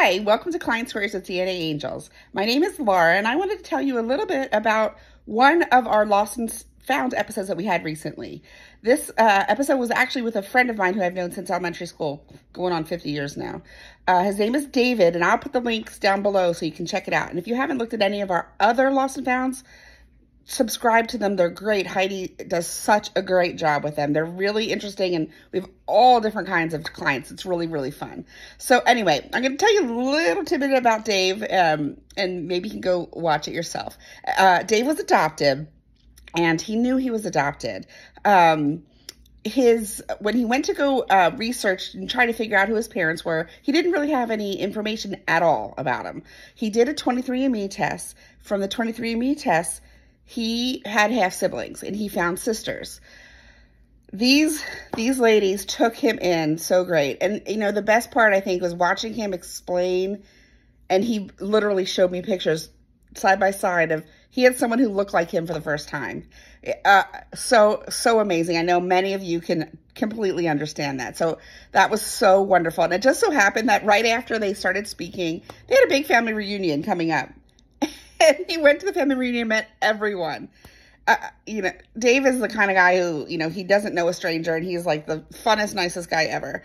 Hi, welcome to Client Stories with DNAngels. My name is Lara, and I wanted to tell you a little bit about one of our Lost and Found episodes that we had recently. This episode was actually with a friend of mine who I've known since elementary school, going on 50 years now. His name is David, and I'll put the links down below so you can check it out. And if you haven't looked at any of our other Lost and Founds, subscribe to them. They're great. Heidi does such a great job with them. They're really interesting, and we have all different kinds of clients. It's really, really fun. So anyway, I'm going to tell you a little tidbit about Dave, and maybe you can go watch it yourself. Dave was adopted, and he knew he was adopted. When he went to go research and try to figure out who his parents were, he didn't really have any information at all about him. He did a 23andMe test. From the 23andMe test, he had half siblings, and he found sisters. These ladies took him in so great. And, you know, the best part, I think, was watching him explain, and he literally showed me pictures side by side of, he had someone who looked like him for the first time. So amazing. I know many of you can completely understand that. So that was so wonderful. And it just so happened that right after they started speaking, they had a big family reunion coming up. And he went to the family reunion and met everyone. You know, Dave is the kind of guy who, you know, he doesn't know a stranger, and he's like the funnest, nicest guy ever.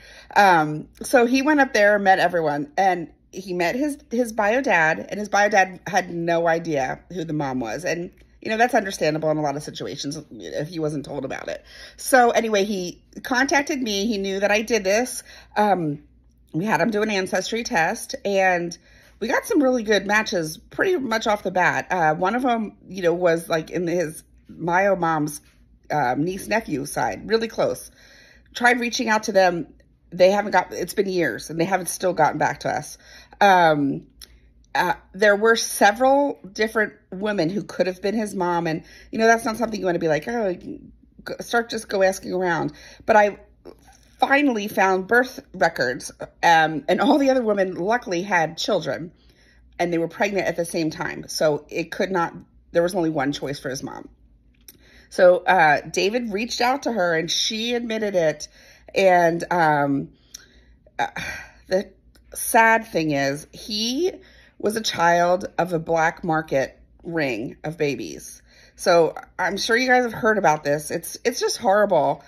So he went up there and met everyone, and he met his bio dad, and his bio dad had no idea who the mom was. And, you know, that's understandable in a lot of situations if he wasn't told about it. So anyway, he contacted me. He knew that I did this. We had him do an ancestry test, and we got some really good matches pretty much off the bat. One of them, you know, was like in my mom's niece-nephew side, really close. Tried reaching out to them. They haven't it's been years, and they haven't still gotten back to us. There were several different women who could have been his mom. And, you know, that's not something you want to be like, oh, just go asking around. But I finally found birth records, and all the other women luckily had children, and they were pregnant at the same time. So there was only one choice for his mom. So David reached out to her, and she admitted it. And the sad thing is, he was a child of a black market ring of babies. So I'm sure you guys have heard about this. It's just horrible.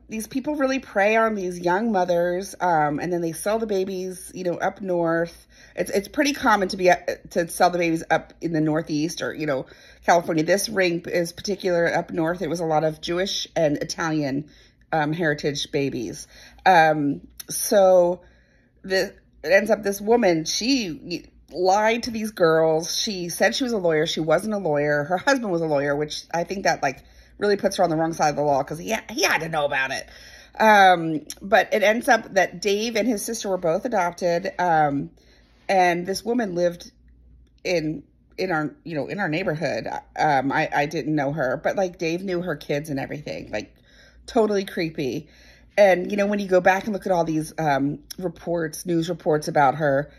These people really prey on these young mothers, and then they sell the babies, you know, up north. It's pretty common to sell the babies up in the Northeast or, you know, California. This ring is particular up north. It was a lot of Jewish and Italian heritage babies. So it ends up this woman, she lied to these girls. She said she was a lawyer. She wasn't a lawyer. Her husband was a lawyer, which I think that really puts her on the wrong side of the law, because he had to know about it. But it ends up that Dave and his sister were both adopted. And this woman lived in our neighborhood. I didn't know her, but like Dave knew her kids and everything, like totally creepy. And, you know, when you go back and look at all these news reports about her,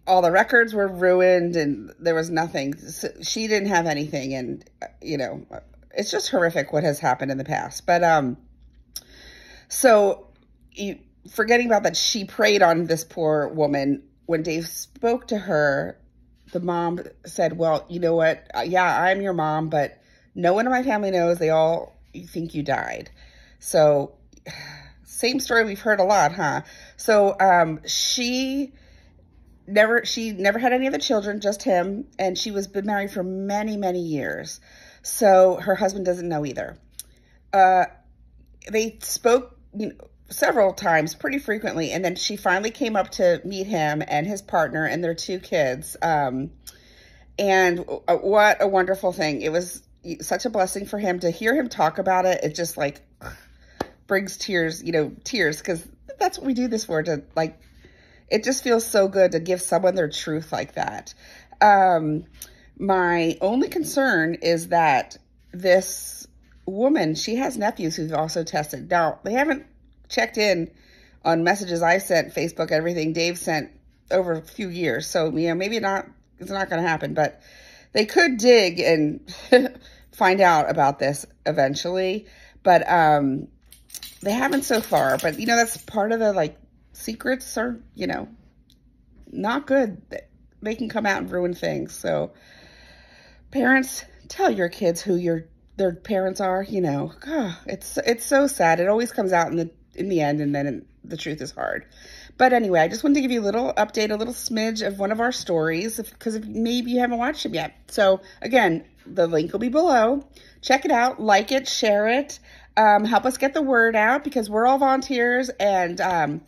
all the records were ruined, and there was nothing. She didn't have anything. And, you know, it's just horrific what has happened in the past. But, forgetting about that, she preyed on this poor woman. When Dave spoke to her, the mom said, well, you know what? Yeah, I'm your mom, but no one in my family knows. They all think you died. So same story we've heard a lot, huh? So, she never had any other children, just him. And she was been married for many, many years. So her husband doesn't know either. They spoke, you know, several times, pretty frequently. And then she finally came up to meet him and his partner and their two kids. And what a wonderful thing. It was such a blessing for him to hear him talk about it. It just like brings tears, because that's what we do this for, it just feels so good to give someone their truth like that. My only concern is that this woman, she has nephews who've also tested. Now, they haven't checked in on messages I sent, Facebook, everything Dave sent over a few years. So, you know, maybe it's not going to happen, but they could dig and find out about this eventually. But they haven't so far. But, you know, that's part of the, secrets are, not good. They can come out and ruin things. So parents, tell your kids who their parents are, it's so sad. It always comes out in the end, and then the truth is hard. But anyway, I just wanted to give you a little update, a little smidge of one of our stories, because maybe you haven't watched it yet. So again, the link will be below. Check it out, like it, share it, help us get the word out, because we're all volunteers, and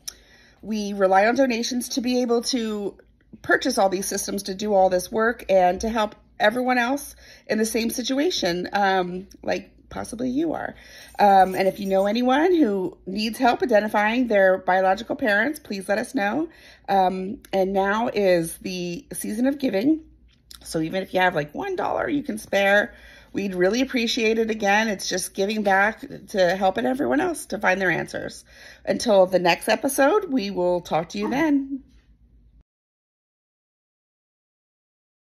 we rely on donations to be able to purchase all these systems to do all this work and to help everyone else in the same situation, like possibly you are. And if you know anyone who needs help identifying their biological parents, please let us know. And now is the season of giving. So even if you have like $1 you can spare, we'd really appreciate it. Again, it's just giving back to helping everyone else to find their answers. Until the next episode, we will talk to you then.